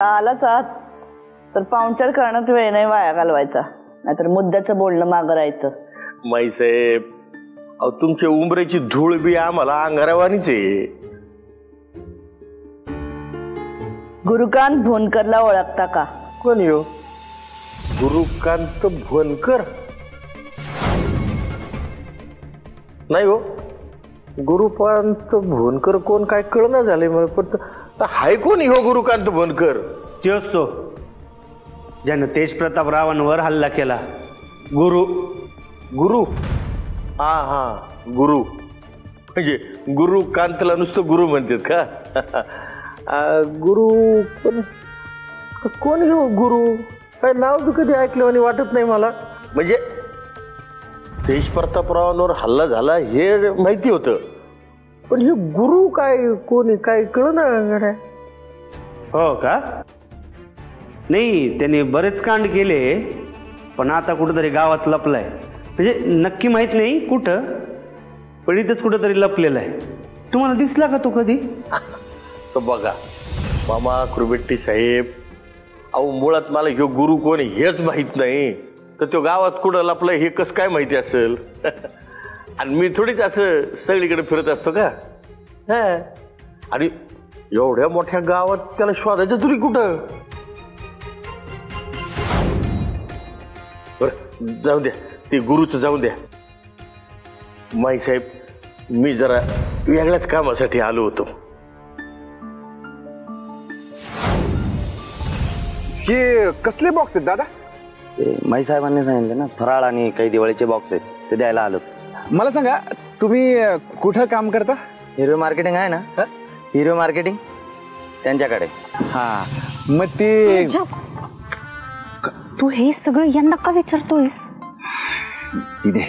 आलाच आहात तर पाहुणचार करण्यात वेळ नाही वाया घालवायचा, नाहीतर मुद्द्याचं बोलणं मागं राहायचं. माई साहेब, अहो तुमच्या उंबऱ्याची धूळ बी आम्हाला अंगारावानीच आहे. गुरुकांत भोनकरला ओळखता का? कोण यो? गुरुकांत भोनकर? नाही हो, गुरुकांत भोनकर कोण काय कळना झाले मला. पण हाय कोण हो गुरुकांत भोनकर? तोच तो ज्यानं तेज प्रतापरावांवर हल्ला केला. गुरु. गुरु? हा हा, गुरु. म्हणजे गुरुकांतला नुसतं गुरु म्हणतात का? गुरु पण कोण हो गुरु? काय नाव बी कधी ऐकलं आणि वाटत नाही मला. म्हणजे तेज प्रतापरावांवर हल्ला झाला हे माहिती होतं, पण हे गुरु काय कोणी काय कळना. हो का? नाही, त्यांनी बरेच कांड केले, पण आता कुठंतरी गावात लपलाय. म्हणजे नक्की माहित नाही कुठं, पण इथंच कुठंतरी लपलेला आहे. तुम्हाला दिसला का तो कधी? तो बघा मामा कुरबेट्टी साहेब, अहो मुळात मला ह्यो गुरु कोण हेच माहित नाही, तर तो गावात कुठं लपलाय हे कसं काय माहिती असेल? आणि मी थोडीच असं सगळीकडे फिरत असतो का? आणि एवढ्या मोठ्या गावात त्याला शोधायचं तरी कुठं? बरं जाऊ द्या, ते गुरुचं जाऊ द्या. माई साहेब, मी जरा वेगळ्याच कामासाठी आलो होतो. हे कसले बॉक्स आहेत दादा? माई साहेबांनी सांगितलं ना, फराळ आणि काही दिवाळीचे बॉक्स आहेत, ते द्यायला आलो. मला सांगा, तुम्ही कुठं काम करता? हिरो मार्केटिंग आहे ना, हिरो मार्केटिंग त्यांच्याकडे. हा, मग ते तू हे सगळं यांना का विचारतोयस? दिदे,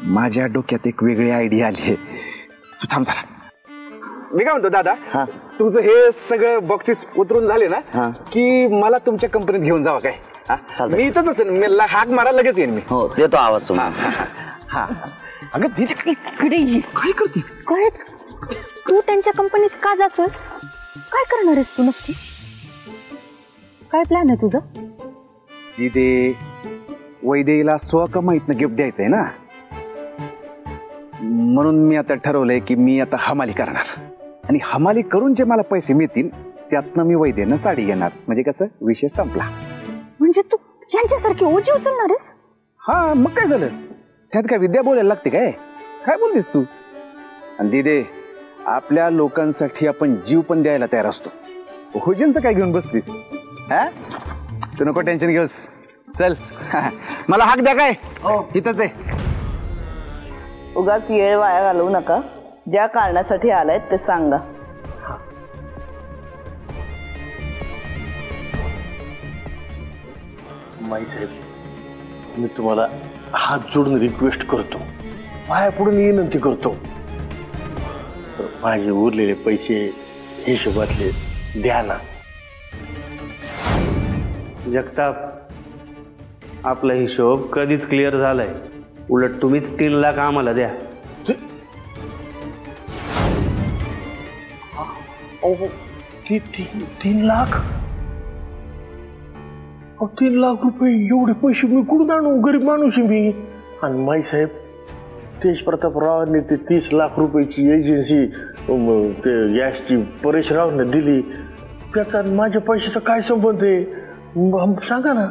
माझ्या डोक्यात एक वेगळी आयडिया आली. तू थांब जरा. मी काय म्हणतो दादा, तुमचं हे सगळं बॉक्सेस उतरून झाले ना की मला तुमच्या कंपनीत घेऊन जावा काय? मी इथंच असेल, मी हाक मारा लगेच येईन मी. हो, देतो आवाज. हा, अगं दिदे इकडे ये. काय करतेस? काय तू त्यांच्या कंपनीत का जातोयस? काय करणार आहेस तू नक्की? काय प्लॅन आहे तुझं? दिदे, वैदेहीला स्वकमाईतनं गिफ्ट द्यायचंय ना, म्हणून मी आता ठरवलंय की मी आता हमाली करणार, आणि हमाली करून जे मला पैसे मिळतील त्यातनं मी वैदेनं साडी घेणार. म्हणजे कसं, विषय संपला. म्हणजे तू यांच्यासारखी ओझी उचलणार आहेस? हा, मग काय झालं? त्यात काय विद्या बोलायला लागते काय? काय बोलतेस तू? आणि दिदे, आपल्या लोकांसाठी आपण जीव पण द्यायला तयार असतो. हुजेंचं काय घेऊन बसतीस? हा, तू नको टेन्शन घेऊस. चल, मला हाक द्या. काय इथंच आहे. उगाच वेळ वाया घालवू नका. ज्या कारणासाठी आलाय ते सांगा. माई साहेब, मी तुम्हाला हात जोडून रिक्वेस्ट करतो, पाया पडून विनंती करतो, माझे उरलेले पैसे हिशोबातले द्या ना. जगताप, आपला हिशोब कधीच क्लिअर झालाय. उलट तुम्हीच 3 लाख आम्हाला द्या. 3 लाख? 3 लाख रुपये एवढे पैसे मी कुठून आणू? गरीब माणूस आहे मी. आणि माई साहेब, तेज प्रतापरावांनी ते 30 लाख रुपयाची एजन्सी ते गॅसची परेश रावने दिली, त्याचा माझ्या पैशाचा काय संबंध आहे? सांगा ना.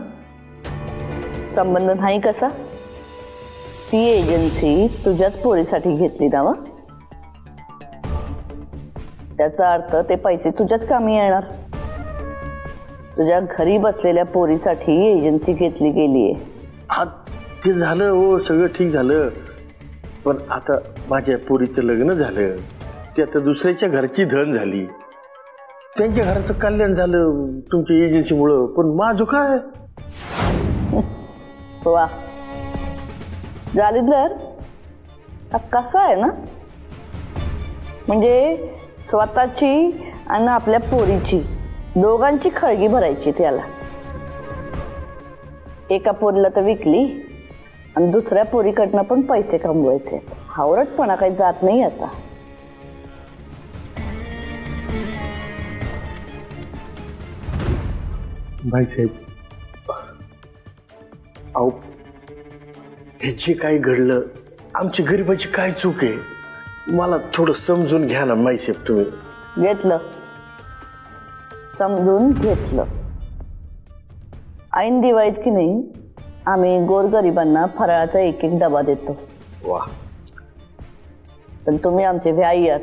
संबंध नाही कसा? ती एजन्सी तुझ्याच पोरीसाठी घेतली ना व? त्याचा अर्थ ते पैसे तुझ्याच कामी येणार. तुझ्या घरी बसलेल्या पोरीसाठी एजन्सी घेतली गेलीये. हा, ते झालं हो, सगळं ठीक झालं, पण आता माझ्या पोरीचं लग्न झालं, ते आता दुसऱ्याच्या घरची धन झाली, त्यांच्या घराचं कल्याण झालं तुमच्या एजन्सीमुळं, पण माझं काय? वा, जालिंदर, कसं आहे ना, म्हणजे स्वतःची आणि आपल्या पोरीची दोघांची खळगी भरायची. त्याला एका पोरीला तर विकली आणि दुसऱ्या पोरीकडनं पण पैसे कमवायचे. हावरटपणा काही जात नाही आता. भाईसाहेब, अहो हे जे काही घडलं, आमची गरिबाची काय चूक आहे, मला थोडं समजून घ्या ना भाईसाहेब तुम्ही. घेतलं, समजून घेतलं. ऐन दिवाळीत की नाही आम्ही गोरगरिबांना फराळाचा एक एक डबा देतो. वा, पण तुम्ही आमचे व्याई आहात,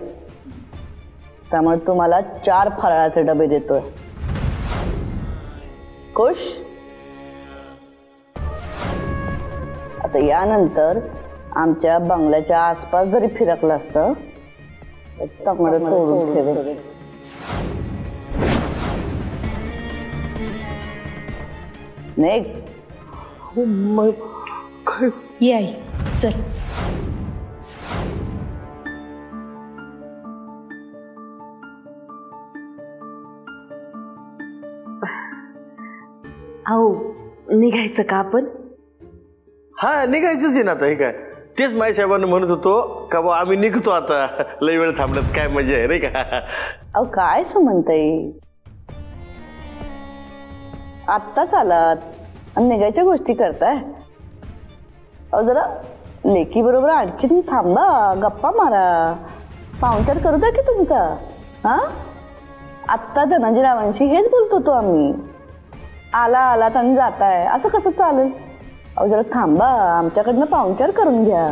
त्यामुळे तुम्हाला 4 फराळाचे डबे देतोय. खुश? आता यानंतर आमच्या बंगल्याच्या आसपास जरी फिरकलं असतं तर चांगलं तोडून ठेवेल. नेक मग काय ये आई चल. अहो निघायचं का आपण? हा, निघायचंच आहे ना आता. हे काय, तेच माई साहेबांना म्हणत होतो का बा आम्ही निघतो आता, लई वेळ थांबण्यात काय मजा आहे नाही का. अहो काय सुमनताई, आत्ताच आलात आणि निघायच्या गोष्टी करताय. अहो जरा लेकी बरोबर आणखीन थांबा, गप्पा मारा, पाहुणचार करू द्या की तुमचा. हा, आत्ता धनाजीरावांशी हेच बोलत होतो आम्ही. आलात आणि जाताय, असं कसं चालेल? अहो जरा थांबा, आमच्याकडनं पाहुणचार करून घ्या.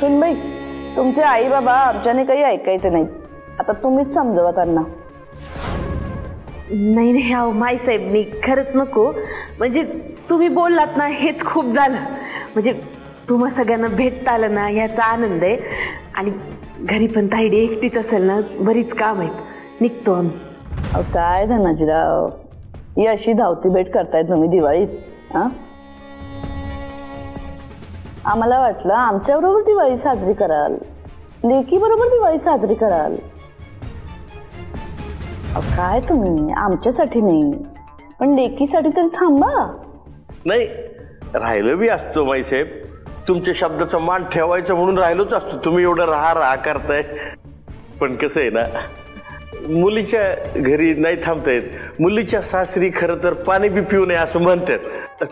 सुनबाई, तुमचे आई बाबा आमच्याने काही ऐकायचे नाही, आता तुम्हीच समजवा त्यांना. नाही नाही अहो माईसाहेब, मी खरंच नको. म्हणजे तुम्ही बोललात ना हेच खूप झालं. म्हणजे तुम्हा सगळ्यांना भेटता आलं ना याचा आनंद आहे. आणि घरी पण ताईडी एकटीच असेल ना, बरीच काम आहेत, निघतो आम्ही. अहो काय धनाजीराव, ही अशी धावती भेट करतायत तुम्ही दिवाळीत? हा, आम्हाला वाटलं आमच्या बरोबर दिवाळी साजरी कराल, लेकी बरोबर दिवाळी साजरी कराल. अहो काय तुम्ही आमच्यासाठी नाही पण लेकीसाठी तरी थांबा. नाही, राहिलो बी असतो माईसाहेब, तुमच्या शब्दाचा मान ठेवायचा म्हणून राहिलोच असतो. तुम्ही एवढं राहा करताय. पण कसं आहे ना, मुलीच्या घरी नाही थांबता येत. मुलीच्या सासरी खरं तर पाणी बी पिऊ नये असं म्हणतात.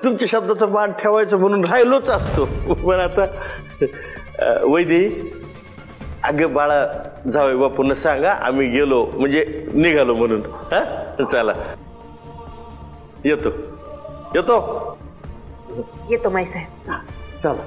तुमच्या शब्दाचा मान ठेवायचं म्हणून राहिलोच असतो. पण आता वैदी, अगं बाळा, जावई बापूंना सांगा आम्ही गेलो, म्हणजे निघालो म्हणून. हा, चला, येतो येतो माईसाहेब. चला.